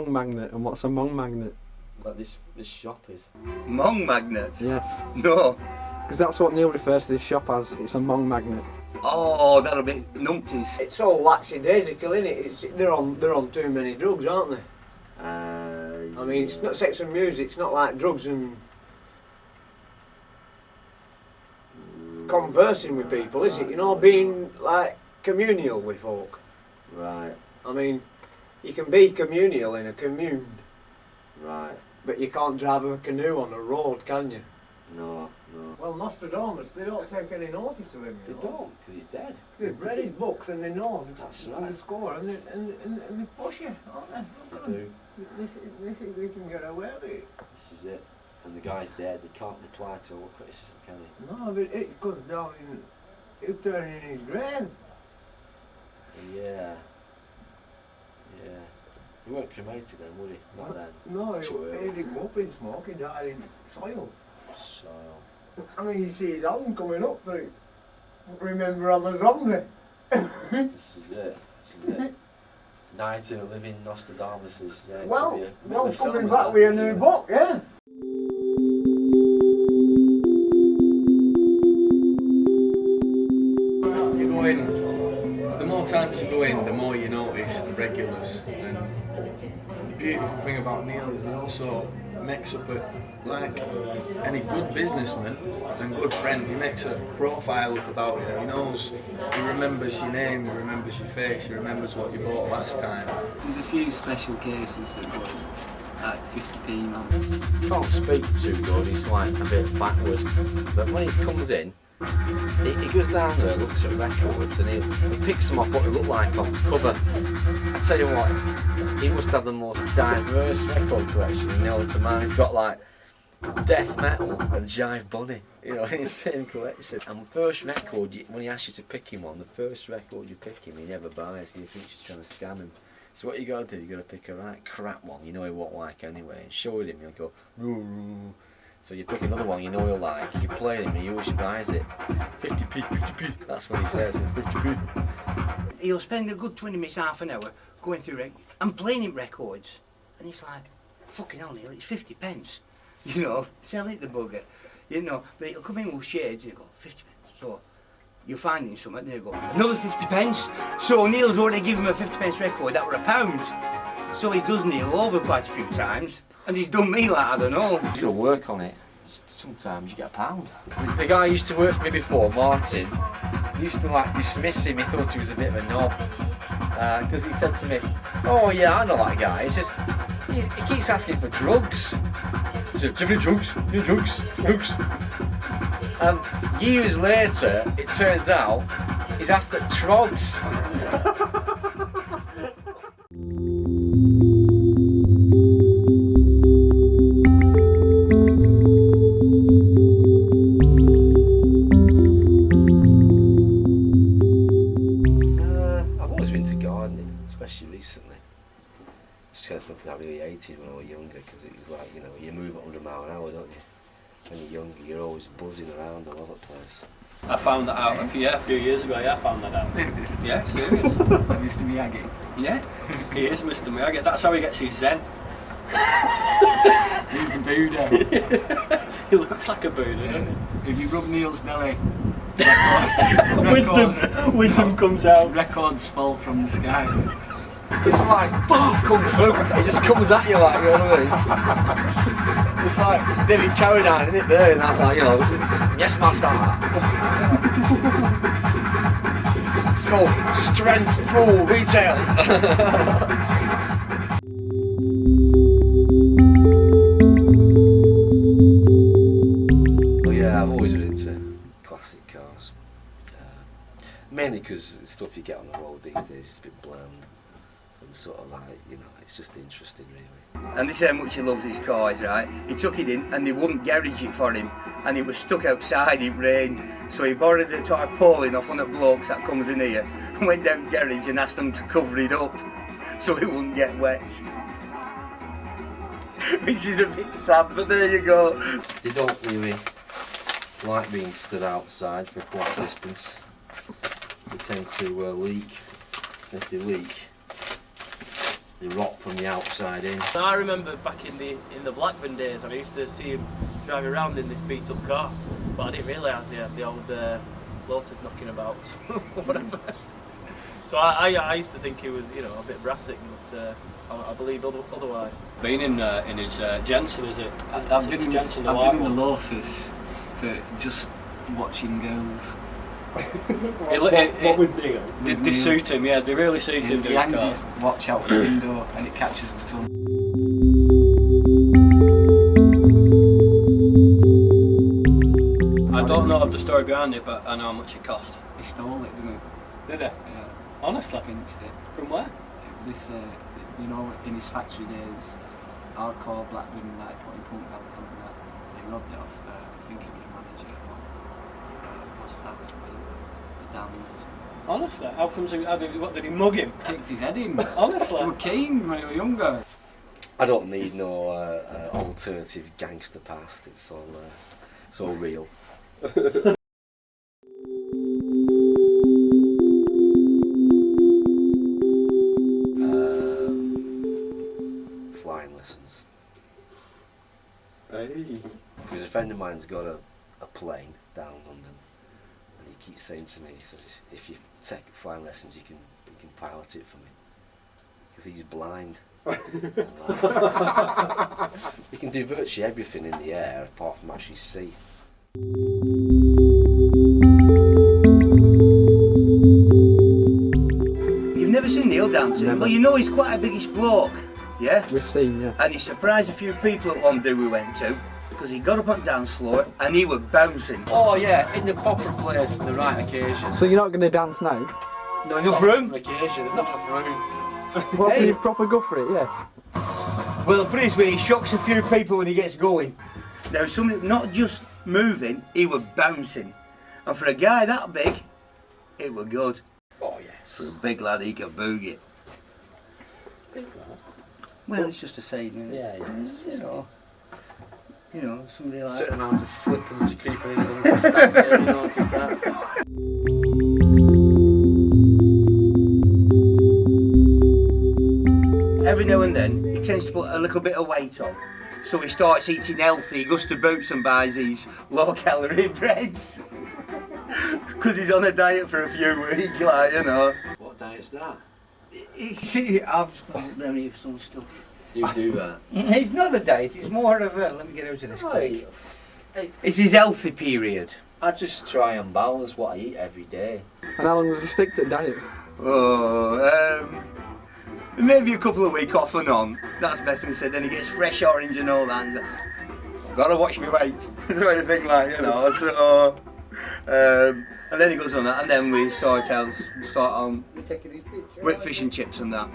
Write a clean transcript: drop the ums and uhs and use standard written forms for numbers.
mong magnet and what's a mong magnet? Like this shop is. Mong magnet? Yeah. No. Because that's what Neil refers to this shop as. It's a mong magnet. Oh, that'll be numpties. It's all lackadaisical, isn't it? They're on too many drugs, aren't they? I mean, it's not sex and music. It's not like drugs and conversing with people, is it? You know, being like communal with folk. Right. I mean, you can be communal in a commune. Right. But you can't drive a canoe on a road, can you? No, no. Well, Nostradamus, they don't take any notice of him. They don't, because he's dead. They've read his books and they know That's and right. they score and they push you, aren't they? They do. They can get away with it. This is it. And the guy's dead. They can't reply to all criticism, can they? No, but it goes down in, he'll turn in his grave. Yeah. Yeah. He weren't cremated then, would he? Not then. No, Too he early. didn't go up in smoke, he died in soil. So. I mean, you see his hand coming up through. Remember, I'm a zombie. This is it. This is it. Night in a living Nostradamus is. Yeah, Well, coming coming back with a new book, yeah. You go in, the more times you go in, the more you notice the regulars. And the beautiful thing about Neil is he also makes up like any good businessman and good friend, he makes a profile up about you. He knows, he remembers your name, he remembers your face, he remembers what you bought last time. There's a few special cases that go like 50p man. Can't speak too good, he's like a bit backward. But when he comes in, he goes down there, looks at records, and he picks them off what they look like on cover. I tell you what, he must have the most diverse record collection known to man. He's got like death metal and jive bunny, you know, in the same collection. And the first record, when he asks you to pick him one, the first record you pick him, he never buys. He thinks you're trying to scam him. So what you got to do, you got to pick a right crap one, you know he won't like anyway, and show it him. He'll go, "Roo." So you pick another one you know he'll like, you play him, and he usually buys it. 50p, 50p. That's what he says, 50p. He'll spend a good 20 minutes, half an hour going through and playing him records. And he's like, fucking hell, Neil, it's 50 pence. You know, sell it the bugger. You know, but he'll come in with shades and he'll go, 50 pence. So you'll find him something and he'll go, another 50 pence. So Neil's already given him a 50 pence record, that were £1. So he does Neil over quite a few times. And he's done me like, I don't know. You gotta work on it. Sometimes you get £1. The guy who used to work for me before, Martin, used to like dismiss him. He thought he was a bit of a knob. Because he said to me, "Oh yeah, I know that guy. It's just, he keeps asking for drugs. So, do you have any drugs? Any drugs? Drugs?" And years later, it turns out, he's after trogs. Recently, it's kind of something I really hated when I was younger, because it was like, you know, you move at 100 mile an hour, don't you? When you're younger, you're always buzzing around all over the place. I found that out a few years ago. Yeah, I found that out. Serious? Yeah, serious. Mr. Miyagi. Yeah, he is Mr. Miyagi. That's how he gets his zen. He's the Buddha. He looks like a Buddha, doesn't he? If you rub Neil's belly, Wisdom comes out. records fall from the sky. It's like kung fu. It just comes at you like, you know what I mean? It's like David Carradine, isn't it? There, and that's like, you know, yes, master. It's called strength full retail. Well, yeah, I've always been into classic cars. Mainly because stuff you get on the road these days is a bit bland. And sort of like, you know, it's just interesting really. And this is how much he loves his cars, right? He took it in and they wouldn't garage it for him. And he was stuck outside, it rained. So he borrowed a tarpaulin off one of the blokes that comes in here and went down the garage and asked them to cover it up so it wouldn't get wet. Which is a bit sad, but there you go. They don't really like being stood outside for quite a distance. They tend to leak. If they leak, They rot from the outside in. I remember back in the Blackburn days, I used to see him drive around in this beat up car, but I didn't realise he had the old Lotus knocking about, whatever. So I used to think he was, you know, a bit brassic, but I believe otherwise. Been in his Jensen, is it? I've been in Jensen, the the white one. Lotus for just watching girls. What would they suit him? Yeah, they really suit him. He hangs his watch out the window and it catches the sun. I don't know the story behind it, but I know how much it cost. He stole it, didn't he? Did he? Yeah. Honestly? Pinched it. From where? This, you know, in his factory days, hardcore Blackburn, like putting punk bands on that. He robbed it off, I think it was a manager of staff, the Downs. Honestly? How comes what did he mug him? Kicked his head in. Honestly? We were keen when we were younger. I don't need no alternative gangster past. It's all real. Flying lessons. Because a friend of mine's got a plane down London, and he keeps saying to me, he says, if you take flying lessons, you can pilot it for me, because he's blind. You can do virtually everything in the air apart from actually see. You've never seen Neil dancing? Never. Well, you know he's quite a biggish bloke, yeah? We've seen, yeah. And he surprised a few people at one do we went to, because he got up on the dance floor and he was bouncing. Oh yeah, in the proper place, the right occasion. So you're not going to dance now? No enough room. Occasion, there's not enough room. What's Hey. the proper go for it, yeah? Well, put it this way, he shocks a few people when he gets going. Now, somebody not just moving, he was bouncing. And for a guy that big, it was good. Oh yes. For a big lad, he could boogie. Well, it's just a saying, isn't it? Yeah, yeah. You know, somebody like Certain amount of flipping to creeping in under stuff. Yeah, you noticed that. every now and then he tends to put a little bit of weight on. So he starts eating healthy, he goes to Boots and buys these low calorie breads. Because he's on a diet for a few weeks, like, you know. What diet's that? I've just got up there here for some stuff. You do that. It's not a diet, it's more of a, let me get out of this quick. Hey, It's his healthy period. I just try and balance what I eat every day. And how long does he stick to the diet? Oh, maybe a couple of weeks off and on. That's best thing said. Then he gets fresh orange and all that. And he's like, gotta watch me weight. Or anything like, you know. So, and then he goes on that, and then we start on with fish and chips and that.